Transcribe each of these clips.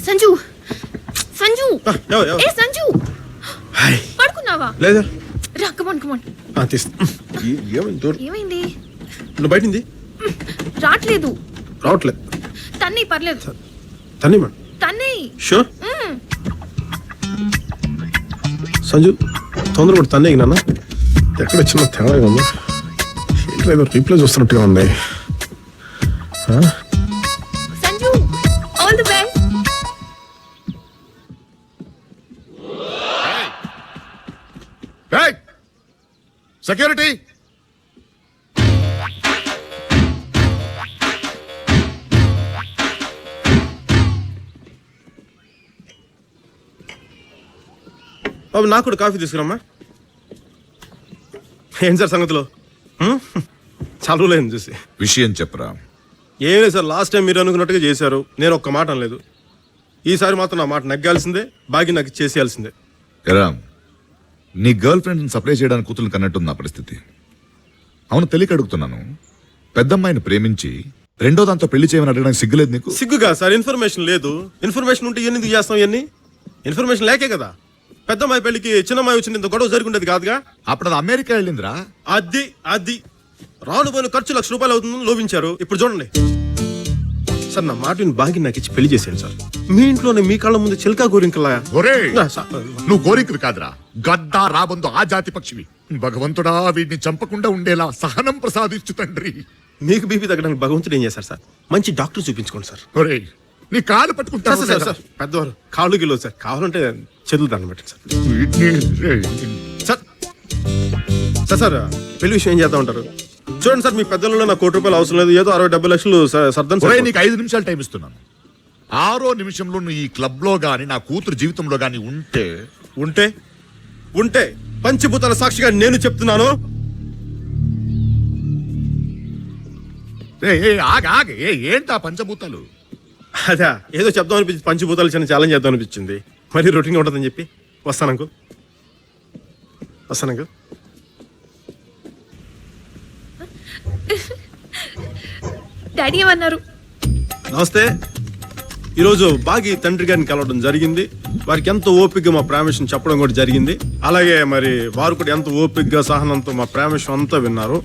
సంజు సంజు ఏ సంజు పడుకున్నావా? లేదా రా కమాన్ కమాన్. ఏమైంది? నువ్వు బయటింది రావట్లేదు. తన్ని పర్లేదు. తన్ని షూర్. సంజు తొందరపడి తన్నే నాన్న. ఎక్కడ వచ్చిన తేడాగా ఉంది. ఏదో రీప్లే చూస్తున్నట్టుగా ఉంది. Sanju all the best. Security బాబు నాకు కూడా కాఫీ తీసుకురమ్మా. ఏం సార్ సంగతిలో? చాలా రోజులైంది చూసి. విషయం చెప్పరా. ఏం లేదు సార్, లాస్ట్ టైం మీరు అనుకున్నట్టుగా చేశారు, నేను ఒక్క మాట అనలేదు. ఈసారి మాత్రం నా మాట నగ్గాల్సిందే, బాగి నాకు చేసేయాల్సిందే. ఎరా, నీ గర్ల్ ఫ్రెండ్ని సప్లై చేయడానికి కూతురు కన్నట్టుంది నా పరిస్థితి. అవును, తెలియక అడుగుతున్నాను. పెద్దమ్మాయిని ప్రేమించి రెండో దాంతో పెళ్లి చేయమని అడగడానికి సిగ్గులేదు నీకు? సిగ్గుగా సార్, ఇన్ఫర్మేషన్ లేదు. ఇన్ఫర్మేషన్ ఉంటే ఎందుకు చేస్తాం ఇవన్నీ? ఇన్ఫర్మేషన్ లేకే కదా పెద్దమ్మాయి పెళ్లికి చిన్నమ్మాయి వచ్చింది ఇంత గొడవ జరుగుండేది కాదుగా. అప్పుడు అది అమెరికా వెళ్ళిందిరా. అది రాను పోయిన ఖర్చు ₹1,00,000 అవుతుందని లోపించారు. ఇప్పుడు చూడండి సార్, నా మాటని బాగి నాకు ఇచ్చి పెళ్లి చేశాను సార్. మీ ఇంట్లోనే మీ కళ్ళ ముందు చిలకా గోరింకలా. ఒరేయ్, నువ్వు కోరికలు కాదురా, గద్దా రాబందు ఆ జాతి పక్షివి. భగవంతుడా, వీడిని చంపకుండా ఉండేలా సహనం ప్రసాదించు తండ్రి. మీకు బీపీ తగ్గడానికి భగవంతుడు ఏం చేశారు సార్? మంచి డాక్టర్ చూపించుకోండి సార్. ఒరేయ్, నీ కాలు పట్టుకుంటా సార్ సార్ పెద్దవారు కాళ్ళు గిలో సార్, కావాలంటే చేతులు దండం పెట్టండి సార్. సార్ సార్ సార్ పెళ్లి విషయం ఏం చేద్దాం ఉంటారు? చూడండి సార్, మీ పెద్దలలో నాకు ₹1,00,000 అవసరం లేదు, ఏదో 60-70 లక్షలు సర్దన్ సార్. నీకు 5 నిమిషాలు టైం ఇస్తున్నాను. 6వ నిమిషంలో నువ్వు ఈ క్లబ్ లో గాని నా కూతురు జీవితంలో గాని ఉంటే ఉంటే ఉంటే పంచభూతాల సాక్షిగా నేను చెప్తున్నాను. ఏంటా పంచభూతాలు? అదే ఏదో చెప్దాం అనిపించింది, పంచభూతాలు చిన్న ఛాలెంజ్ చేద్దాం అనిపించింది. మరి రొటీన్ ఉంటుందని చెప్పి వస్తాను. డాడీ ఏమన్నారు? నమస్తే. ఈరోజు బాగి తండ్రి గారిని కలవడం జరిగింది. వారికి ఎంతో ఓపికగా మా ప్రామిషన్ చెప్పడం కూడా జరిగింది. అలాగే మరి వారు కూడా ఎంతో ఓపికగా సహనంతో మా ప్రామిషన్ అంతా విన్నారు.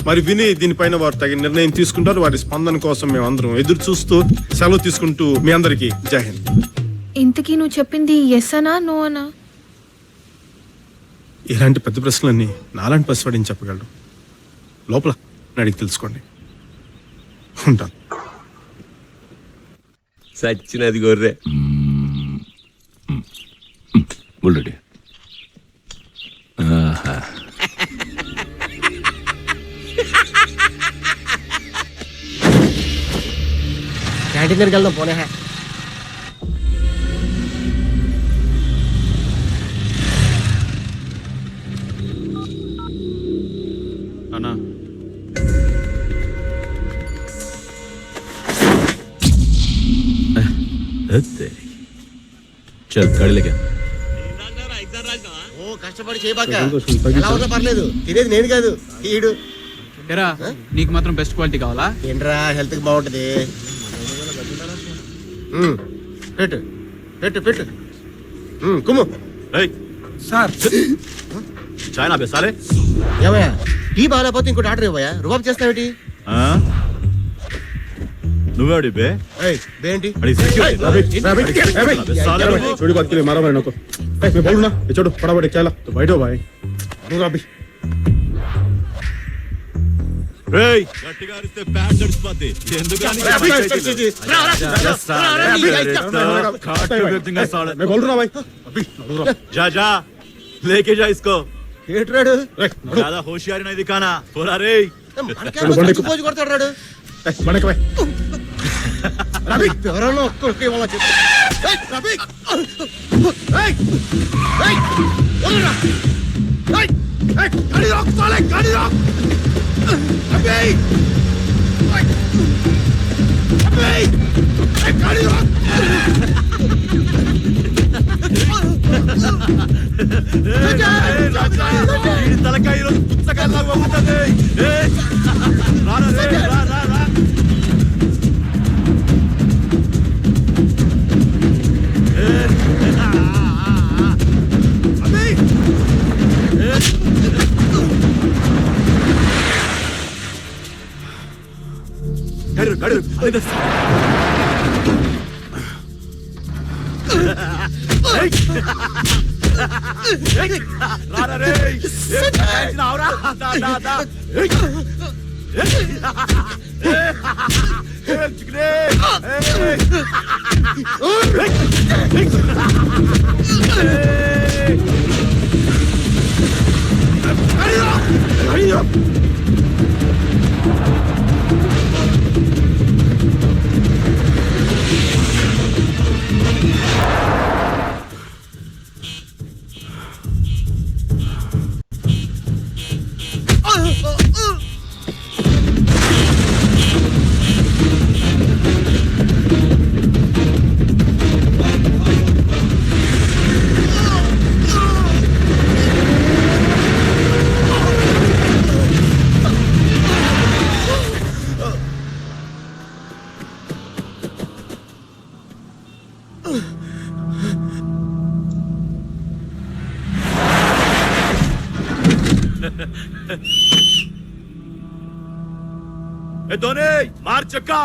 మరి విని దీనిపైన వారు తగిన నిర్ణయం తీసుకుంటారు. వారి స్పందన కోసం మేము అందరం ఎదురు చూస్తూ సెలవు తీసుకుంటూ మీ అందరికీ జై హింద్. ఇంతకీ నువ్వు చెప్పింది ఎస్ అనా నో అనా? ఇలాంటి పెద్ద ప్రశ్నలన్నీ నాలాంటి పసివాడిని చెప్పగలడు. లోపల అడిగి తెలుసుకోండి. ఉంటాను. సచ్చినది గొర్రె. బుల్లెడి క్యాంటీన్ దగ్గరికి వెళ్దాం పోనే. అన్నా చల్ గాడి లేక. ఓ కష్టపడి చేయబాక, ఎలా ఉన్నా పర్లేదు, తినేది నేను కాదు ఈడు. ఎరా నీకు మాత్రం బెస్ట్ క్వాలిటీ కావాలా? ఏంట్రా హెల్త్ కి బాగుంటది. పెట్టు పెట్టు పెట్టు. కుమ్ము సార్ చాయ్ నా బెసాలే. ఏమయ్యా, టీ బాగాలేకపోతే ఇంకోటి ఆర్డర్ ఇవ్వయా? రుబాబు చేస్తావేటి? నువ్వేడి బే ఏంటి? छोड़ी बात के लिए मारा मैंने को मैं बोलूं ना ये छोड़ो फटाफट चला तो बैठो भाई अभी రేయ్ గట్టిగా అరిస్తే ప్యాంట్ తడిసిపోద్ది. ఎందుకని मैं बोल रहा भाई अभी जा जा लेके जा इसको. ఏట్రాడు? ज्यादा होशियारी नहीं दिखाना बोला रे. పోజు కొడతాడు రాడు. बड़े भाई ఎవరన్నా ఒక్కరికి ఇవ్వాలా చెప్పు. తలకాయ ఈరోజు పుచ్చకాయలా వంగుతుంది. రారా రే, రా రా రా. ए धोनी मार चक्का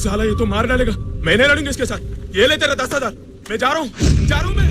साला ये तो मार डालेगा। मैंने लड़ूंगा इसके साथ। ये ले तेरा 10,000। मैं जा रहा हूँ मैं।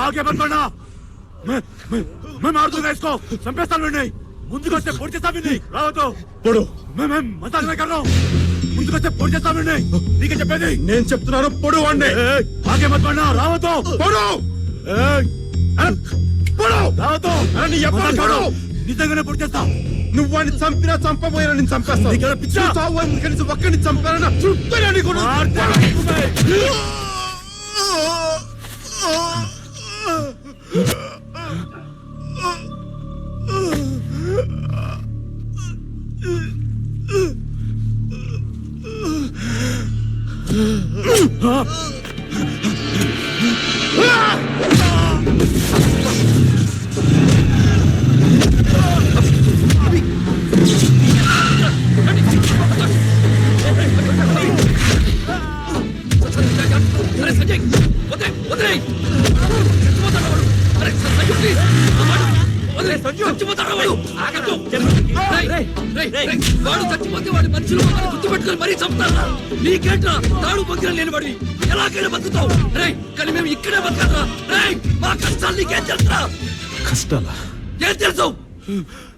आगे मत बढ़ना मैं मार दूंगा इसको चंपेస్తాను नहीं ముందుకు వస్తే పొడి చేస్తాను नहीं రావతో పొడు मैं मजाक नहीं कर रहा हूं ముందుకు వస్తే పొడి చేస్తాను नहीं నీకే చెప్పేది నేను చెప్తున్నాను పొడు అండి आगे मत बढ़ना రావతో పొడు పొడు రావతో అని ఎప్పుడు పొడు నిజంగానే పొడి చేస్తా నువ్వు వాడిని చంపినా చంపబోయినా నేను చంపేస్తాను నీకేదో పిచ్చా? కనీసం ఒక్కడిని చంపానన్నా చుట్టూనే నీకు వాడు చచ్చిపోతే వాడి మనుషులు గుర్తుపెట్టుకుని మరీ చంపుతారా నీకేంట్రా తాడు బొగ్గిన లేని వాడివి ఎలాగైనా బతుకుతావు రేయ్ కానీ మేము ఇక్కడే బతకరా రేయ్ మా కష్టాలు నీకేం తెలుసా కష్టాలా ఏం తెలుసు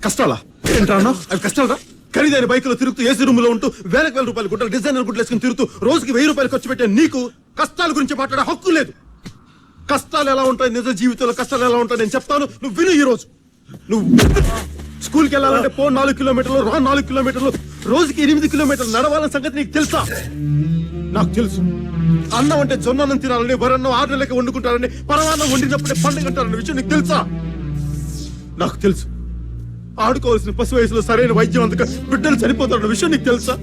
కష్టాలా ఏంట్రా అవి కష్టాలరా ఖరీదైన బైకులో తిరుగుతూ ఏసీ రూమ్ లో ఉంటూ వేల రూపాయలు గుడ్డలు డిజైనర్ గుడ్లు వేసుకుని తిరుగుతూ రోజుకి 1000 రూపాయలు ఖర్చు పెట్టే నీకు కష్టాల గురించి మాట్లాడే హక్కు లేదు. కష్టాలు ఎలా ఉంటాయి, నిజ జీవితంలో కష్టాలు ఎలా ఉంటాయి నేను చెప్తాను, నువ్వు విను. ఈ రోజు నువ్వు స్కూల్కి వెళ్ళాలంటే 4 కిలోమీటర్లు, 4 కిలోమీటర్లు, రోజుకి 8 కిలోమీటర్లు నడవాలన్న సంగతి నీకు తెలుసా? నాకు తెలుసు. అన్నం అంటే జొన్న అన్నం తినాలని, వరన్నం 6 నెలలకి వండుకుంటారని, పరమాన్నం వండినప్పుడే పండుగ అంటారన్న విషయం నీకు తెలుసా? నాకు తెలుసు. ఆడుకోవాల్సిన పసి వయసులో సరైన వైద్యం అందక బిడ్డలు చనిపోతారన్న విషయం నీకు తెలుసా?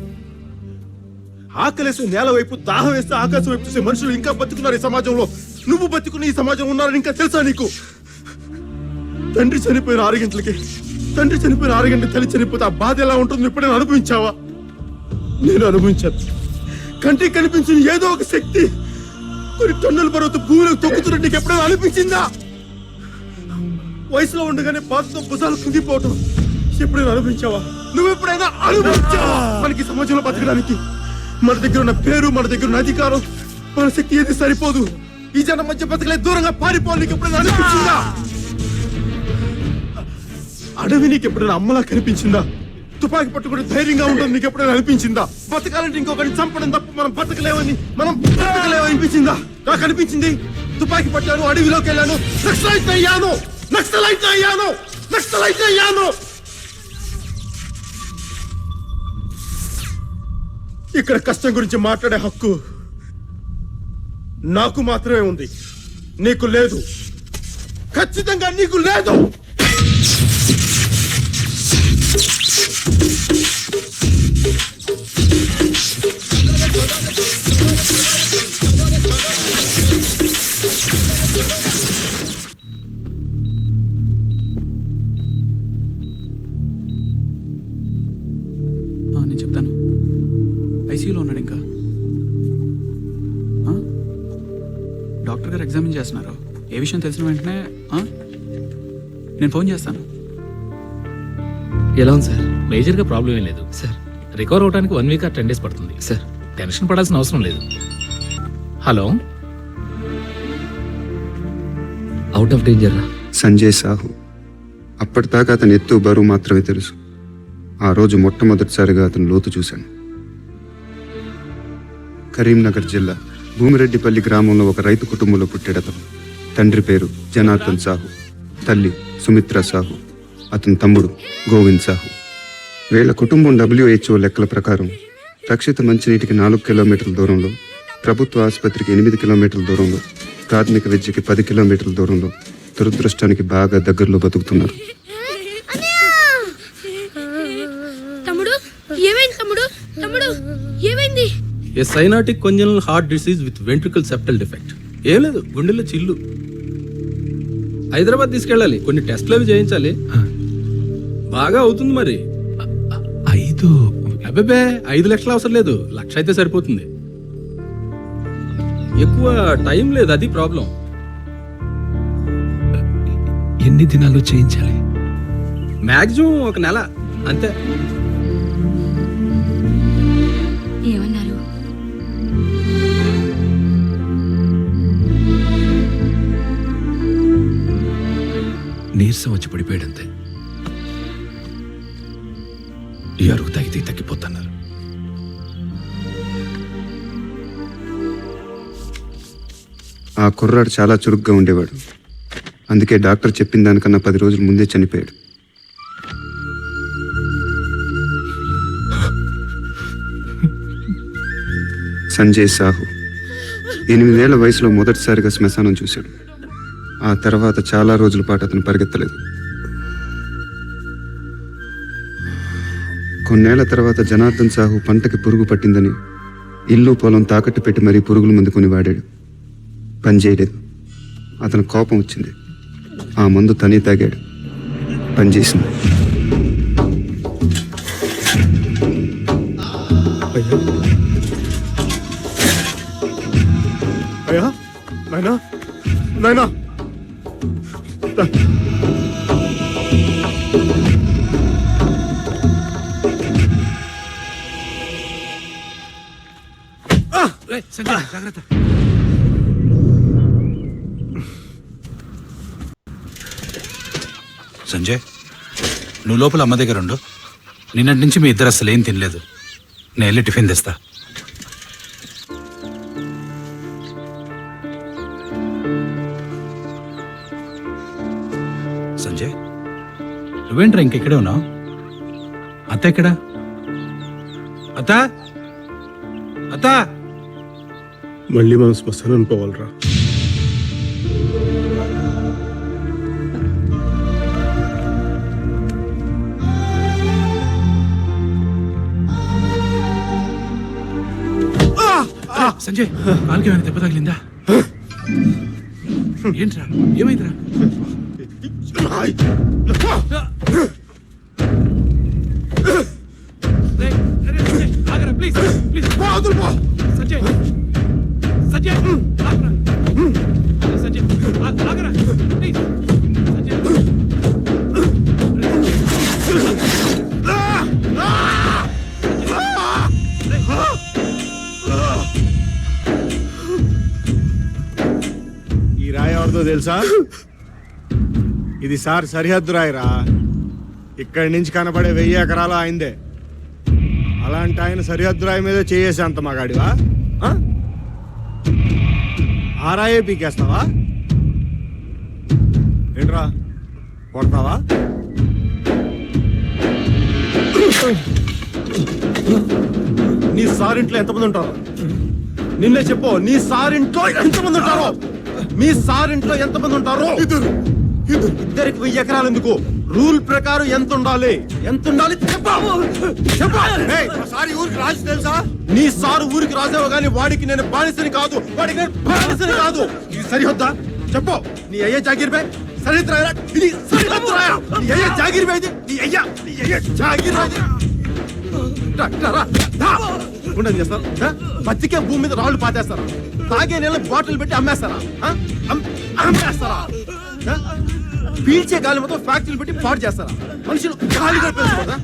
ఆకలేసి నేల వైపు, దాహం వేస్తే ఆకాశం వైపు చూసే మనుషులు ఇంకా బతుకున్నారు ఈ సమాజంలో. నువ్వు బతుకున్న ఈ సమాజం ఉన్నారని ఇంకా తెలుసా నీకు? తండ్రి చనిపోయిన 6 గంటలకి, తండ్రి చనిపోయిన 6 గంటలకి తల్లి చనిపోతే ఆ బాధ ఎలా ఉంటుందో ఎప్పుడైనా అనుభవించావా? నేను అనుభవించాను. కంటికి కనిపించిన ఏదో ఒక శక్తి కొన్ని టన్నుల పర్వతం భూమిలోకి తొక్కుతున్నట్టు నీకు ఎప్పుడైనా అనిపించిందా? వయసులో ఉండగానే బాధతో భుజాలు కుంగిపోవటం ఎప్పుడైనా అనుభవించావా? నువ్వు ఎప్పుడైనా అనుభవించావా? మనకి సమాజంలో బతకడానికి మన దగ్గర ఉన్న పేరు, మన దగ్గర ఉన్న అధికారం, మన శక్తి ఏది సరిపోదు. ఈ జనం మధ్య బతకలే, దూరంగా పారిపోవాలి. నీకు ఎప్పుడైనా అనిపించిందా? అడవి నీకు ఎప్పుడైనా అమ్మలా కనిపించిందా? తుపాకీ పట్టుకుని ధైర్యంగా ఉంటుంది నీకు ఎప్పుడైనా అనిపించిందా? బతకాలంటే ఇంకొకరిని చంపడం తప్ప మనం బతకలేమని అనిపించిందా? నాకు అనిపించింది. తుపాకీ పట్టాను, అడవిలోకి వెళ్ళాను, నక్సలైట్ అయ్యాను. ఇక్కడ కష్టం గురించి మాట్లాడే హక్కు నాకు మాత్రమే ఉంది, నీకు లేదు. ఖచ్చితంగా నీకు లేదు. నేను చెప్తాను. ఐసీయూలో ఉన్నాడు ఇంకా. ఆ? డాక్టర్ గారు ఎగ్జామిన్ చేస్తున్నారు. ఏ విషయం తెలిసిన వెంటనే నేను ఫోన్ చేస్తాను. ఎలా ఉంది సార్? మేజర్గా ప్రాబ్లం ఏం లేదు సార్. రికవర్ అవడానికి 1 వీక్ 10 డేస్ పడుతుంది సార్. టెన్షన్ పడాల్సిన అవసరం లేదు. హలో, అవుట్ ఆఫ్ డేంజర్ రా. సంజయ్ సాహు. అప్పటిదాకా అతని ఎత్తు బరువు మాత్రమే తెలుసు. ఆ రోజు మొట్టమొదటిసారిగా అతను లోతు చూశాను. కరీంనగర్ జిల్లా భూమిరెడ్డిపల్లి గ్రామంలో ఒక రైతు కుటుంబంలో పుట్టాడు అతను. తండ్రి పేరు జనార్దన్ సాహు, తల్లి సుమిత్ర సాహు, అతని తమ్ముడు గోవింద్ సాహు. వీళ్ళ కుటుంబం WHO లెక్కల ప్రకారం రక్షిత మంచినీటికి 4 కిలోమీటర్ల దూరంలో, ప్రభుత్వ ఆసుపత్రికి 8 కిలోమీటర్ల దూరంలో, ప్రాథమిక విద్యకి 10 కిలోమీటర్ల దూరంలో, దురదృష్టానికి బాగా దగ్గరలో బతుకుతున్నారు. A cyanotic congenital heart disease with ventricular septal defect. ఏం లేదు, గుండెల్లో చిల్లు. హైదరాబాద్ తీసుకెళ్ళాలి, కొన్ని టెస్ట్లు అవి చేయించాలి. బాగా అవుతుంది మరి. 5 అబ్బే 5 లక్షలు అవసరం లేదు, 1,00,000 అయితే సరిపోతుంది. ఎక్కువ టైం లేదు, అది ప్రాబ్లం. ఎన్ని దినాల్లో చేయించాలి? మాక్సిమం 1 నెల అంతే. ఏమన్నారు? నీరసం వచ్చి పడిపోయాడంతే. ఈ అరుగు తాగితే తగ్గిపోతున్నారు. ఆ కుర్రాడు చాలా చురుగ్గా ఉండేవాడు. అందుకే డాక్టర్ చెప్పిన దానికన్నా 10 రోజుల ముందే చనిపోయాడు. సంజయ్ సాహు 8 ఏళ్ల వయసులో మొదటిసారిగా శ్మశానం చూశాడు. ఆ తర్వాత చాలా రోజుల పాటు అతను పరిగెత్తలేదు. కొన్నేళ్ల తర్వాత జనార్దన్ సాహు పంటకి పురుగు పట్టిందని ఇల్లు పొలం తాకట్టు పెట్టి మరీ పురుగుల మందు కొని వాడాడు. పనిచేయలేదు. అతను కోపం వచ్చింది. ఆ మందు తనే తాగాడు. పనిచేసింది. అయ్యా, నాయనా, నాయనా, జాగ్రత్త. సంజయ్, నువ్వు లోపల అమ్మ దగ్గర ఉండు. నిన్నటి నుంచి మీ ఇద్దరు అసలు ఏం తినలేదు. నేను వెళ్ళి టిఫిన్ తెస్తా. సంజయ్, నువ్వేంట్రా ఇంకెక్కడే ఉన్నావు? అత్త ఎక్కడా? అత్త, అత్త. మళ్ళీ మనం శ్మశానం పోవాలరా. సంజయ్, కాలికి ఏమైనా దెబ్బ తగిలిందా? ఏంట్రా, ఏమైందిరా? ప్లీజ్ ప్లీజ్ సంజయ్, సంజయ్ ఆగరా. సంజయ్ ఆగరా ప్లీజ్. సంజయ్ ఈ రాయి ఎవరిదో తెలుసా? ఇది సార్ సరిహద్దు రాయిరా. ఇక్కడి నుంచి కనబడే 1000 ఎకరాలు ఆయనదే. అలాంటి ఆయన సరిహద్దు రాయి మీద చేసే అంత మగాడివా? ఆరాయే పీకేస్తావా? ఏంట్రా కొడతావా? నీ సారింట్లో ఎంతమంది ఉంటారు? నిన్నే చెప్పు, నీ సారింట్లో ఎంతమంది ఉంటారు? మీ సారింట్లో ఎంతమంది ఉంటారు? ఇద్దరికి 1000 ఎకరాలు ఎందుకు? రూల్ ప్రకారం ఎంత ఉండాలి? ఎంత ఉండాలి చెప్పు. సారి ఊరికి రాజు తెలుసా? నీ సారు ఊరికి రాజావు గాని వాడికి నేను బానిసని కాదు, వాడికి నేను బానిసని కాదు. ఇది సరిహద్దా చెప్పు. నీ అయ్యే జాగీర్ బై సరిహద్దు రాయరా? ఇది సరిహద్దు రాయరా? నీ అయ్యే జాగీర్ బై ఇది. నీ అయ్యే జాగీర్ బై ఇది. ఉండని చేస్తారా? బతికే భూమి మీద రాళ్ళు పాతేస్తారా? తాగే నీళ్ళ బాటిల్ పెట్టి అమ్మేస్తారా? అమ్మేస్తారా? పీల్చే గాలి మొత్తం ఫ్యాక్టరీలు పెట్టి పాడు చేస్తారా? మనుషులు గాలిగా పెంచుకోదా?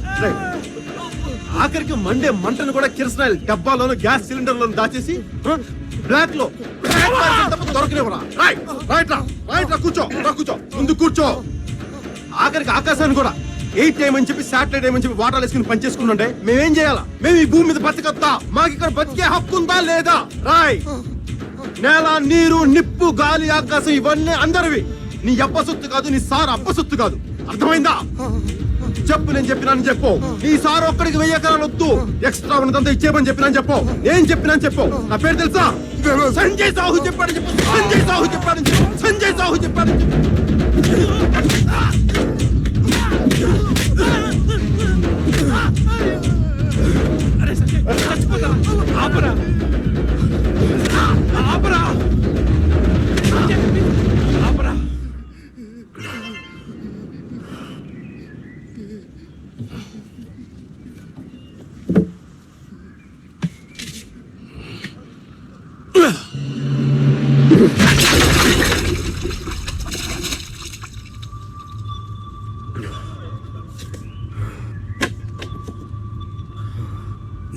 ఆఖరికి మండే మంటను కూడా కిరసనాయిల్ డబ్బాలోను గ్యాస్ సిలిండర్లను దాచేసి బ్లాక్ లో దొరకనివ్వరా? కూర్చో ముందు కూర్చో. ఆఖరికి ఆకాశాన్ని కూడా 8 ఏమని చెప్పి శాటిలైట్ ఏమని చెప్పి వాటర్ వేసుకుని పనిచేసుకుంటుంటే మేమేం చేయాలా? మేము ఈ భూమి మీద బతకత్తా? మాకు ఇక్కడ బతికే హక్కు ఉందా లేదా? రాయ్, నేల, నీరు, నిప్పు, గాలి, ఆకాశం ఇవన్నీ అందరివి. నీ అబ్బ సొత్తు కాదు, నీ సార్ అబ్బ సొత్తు కాదు. అర్థమైందా? చెప్పు. నేను చెప్పినాను చెప్పు. నీ సార్ ఒక్కడికి 1000 ఎకరాలు వద్దు, ఎక్స్ట్రా ఉన్నదంతా ఇచ్చేయమని చెప్పినాను చెప్పు. నేను చెప్పినాను చెప్పు. నా పేరు తెలుసా? సంజయ్ సాహు చెప్పాడు చెప్పు. సంజయ్ సాహు చెప్పాడు చెప్పు. సంజయ్ సాహు చెప్పాడు చెప్పు.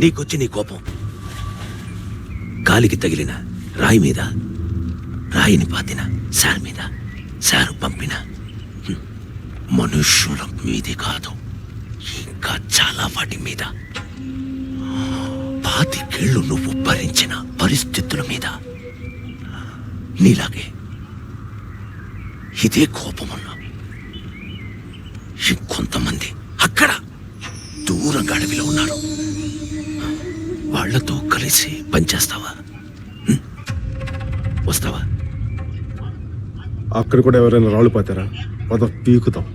నీకొచ్చి నీ కోపం గాలికి తగిలిన రాయి మీద, రాయిని పాతిన శార్ మీద, శారు పంపిన మనుష్యుల మీది కాదు, ఇంకా చాలా వాటి మీద. 25 ఏళ్ళు నువ్వు భరించిన పరిస్థితుల మీద. నీలాగే ఇదే కోపమున్నా ఇంకొంతమంది అక్కడ దూరంగా అడవిలో ఉన్నారు. వాళ్లతో కలిసి పనిచేస్తావా? వస్తావా? అక్కడ కూడా ఎవరైనా రాళ్ళు పాతారా? పద పీకుతాం.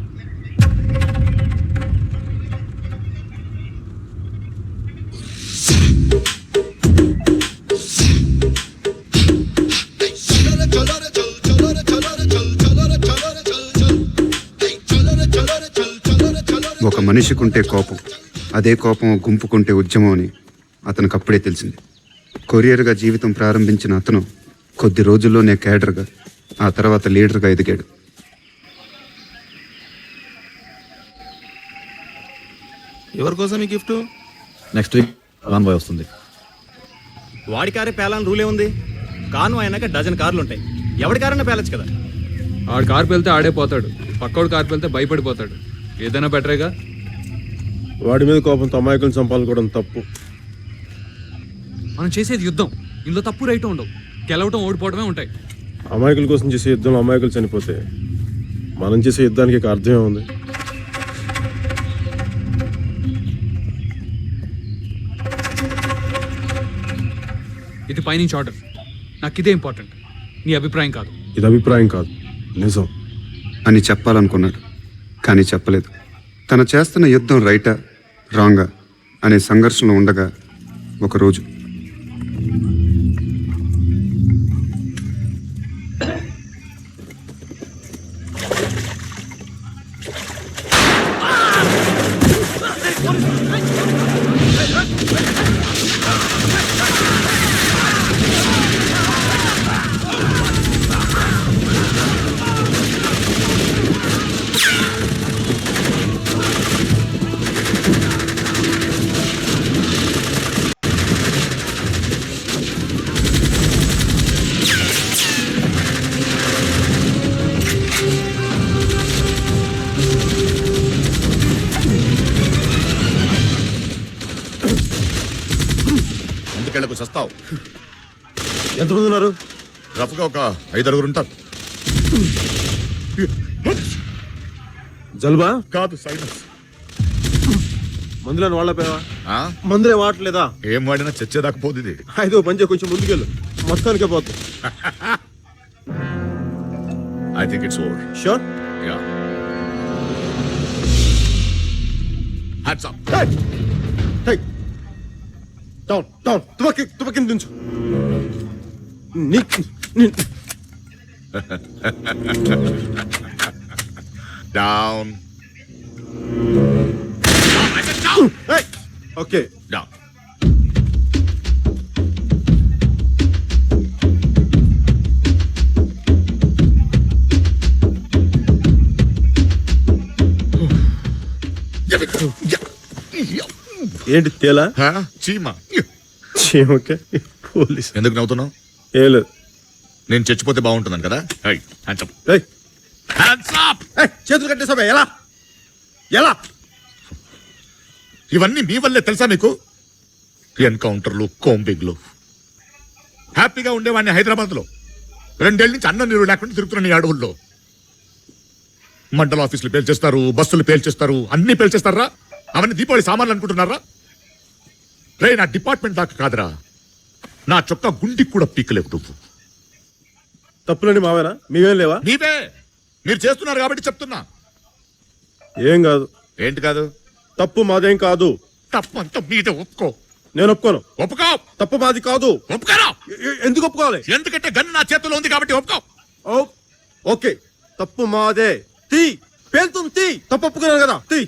ఒక మనిషికుంటే కోపం, అదే కోపం గుంపుకుంటే ఉద్యమం అని అతనికి అప్పుడే తెలిసింది. కొరియర్గా జీవితం ప్రారంభించిన అతను కొద్ది రోజుల్లోనే క్యాడర్గా, ఆ తర్వాత లీడర్గా ఎదిగాడు. ఎవరి కోసం ఈ గిఫ్ట్? నెక్స్ట్ వీక్ కాన్వాయ్ వస్తుంది. వాడి కారే పేలాలని రూలే ఉంది. కాన్వాయ్ అయినాక డజన్ కార్లు ఉంటాయి. ఎవడి కారన్నా పేలచ్చు కదా. ఆడు కారు పెళ్తే ఆడే పోతాడు, పక్కోడు కారు పెళ్తే భయపడిపోతాడు. ఏదైనా బెటరేగా. వాడి మీద కోపంతో అమాయకులను చంపాలనుకోవడం తప్పు. మనం చేసేది యుద్ధం. ఇందులో తప్పు రైట్ ఉండవు. గెలవటం ఓడిపోవడమే ఉంటాయి. అమాయకుల కోసం చేసే యుద్ధంలో అమాయకులు చనిపోతే మనం చేసే యుద్ధానికి ఒక అర్థమే ఉంది. ఇది పైనుంచి ఆర్డర్. నాకు ఇదే ఇంపార్టెంట్, నీ అభిప్రాయం కాదు. ఇది అభిప్రాయం కాదు, నిజం అని చెప్పాలనుకున్నాడు, కానీ చెప్పలేదు. తను చేస్తున్న యుద్ధం రైటా రాంగా అనే సంఘర్షణలో ఉండగా ఒకరోజు సస్తావు. ఎంతమంది ఉన్నారు? రఫ్గా ఒక 5-6 ఉంటారు. జలుబా? కాదు సైనస్. మందులని వాళ్ళపోయావా? ఆ? మందులే వాడలేదా? ఏం వాడినా చచ్చేదాకా పోతుంది. అయితే పంచే కొంచెం ముందుకెళ్ళు, మొత్తానికే పోతుంది. I think it's over. Sure? Yeah. Hands up. Down down, తుపకి దించు. డౌన్. Okay, down. ఏంటి తేలా? చీమా. Okay, police. ఎందుకు నవ్వుతున్నావు? ఏం లేదు. నేను చచ్చిపోతే బాగుంటుందని కదా. Hands up. ఏయ్, హ్యాండ్స్ అప్. చేతులు కట్టేసావా? ఎలా ఎలా? ఇవన్నీ మీ వల్లే తెలుసా మీకు? ఎన్కౌంటర్లు, కోంబింగ్లు. హ్యాపీగా ఉండేవాడిని హైదరాబాద్ లో. 2 ఏళ్ళ నుంచి అన్నం నీరు లేకుండా తిరుగుతున్న ఈ అడవుల్లో. మండల ఆఫీసులు పేల్చేస్తారు, బస్సులు పేల్చేస్తారు, అన్ని పేల్చేస్తారా? అవన్నీ దీపావళి సామాన్లు అనుకుంటున్నారా? రే, నా డిపార్ట్మెంట్ దాకా కాదురా, నా చొక్కా గుండికి కూడా పీకలేవు నువ్వు. తప్పులండి మావేనా? మీవేం లేవా? నీవే. మీరు చేస్తున్నారు కాబట్టి చెప్తున్నా. ఏం కాదు. ఏంటి కాదు? తప్పు మాదేం కాదు. తప్పు అంతా మీదే, ఒప్పుకో. నేను ఒప్పుకోను. ఒప్పుకో. తప్పు మాది కాదు. ఒప్పుకోరా. ఎందుకు ఒప్పుకోవాలి? ఎందుకంటే గన్ను నా చేతిలో ఉంది కాబట్టి ఒప్పుకో. ఓకే, తప్పు మాదే. తీ, పేలుతుంది. తీ. తప్పు ఒప్పుకున్నాను కదా, తీ.